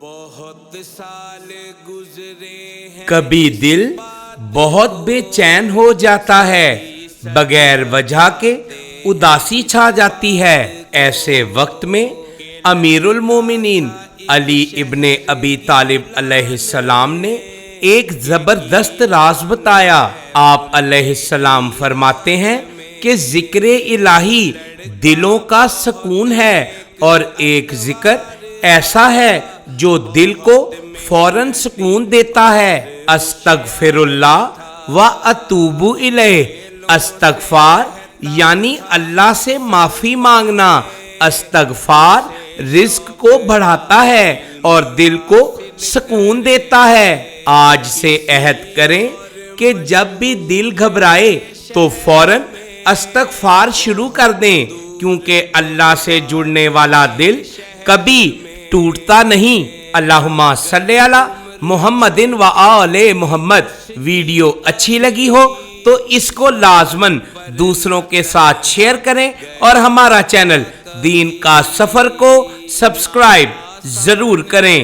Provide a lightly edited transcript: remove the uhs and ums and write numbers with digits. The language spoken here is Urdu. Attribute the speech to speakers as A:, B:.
A: بہت سال گزرے ہیں
B: کبھی دل بہت بے چین ہو جاتا ہے، بغیر وجہ کے اداسی چھا جاتی ہے۔ ایسے وقت میں امیر المومنین علی ابن ابی طالب علیہ السلام نے ایک زبردست راز بتایا۔ آپ علیہ السلام فرماتے ہیں کہ ذکر الہی دلوں کا سکون ہے، اور ایک ذکر ایسا ہے جو دل کو فوراً سکون دیتا ہے۔ استغفر اللہ و اتوب الیہ۔ استغفار یعنی اللہ سے معافی مانگنا۔ استغفار رزق کو بڑھاتا ہے اور دل کو سکون دیتا ہے۔ آج سے عہد کریں کہ جب بھی دل گھبرائے تو فوراً استغفار شروع کر دیں، کیونکہ اللہ سے جڑنے والا دل کبھی ٹوٹتا نہیں۔ اللہم صلی علی محمد و آل محمد۔ ویڈیو اچھی لگی ہو تو اس کو لازماً دوسروں کے ساتھ شیئر کریں، اور ہمارا چینل دین کا سفر کو سبسکرائب ضرور کریں۔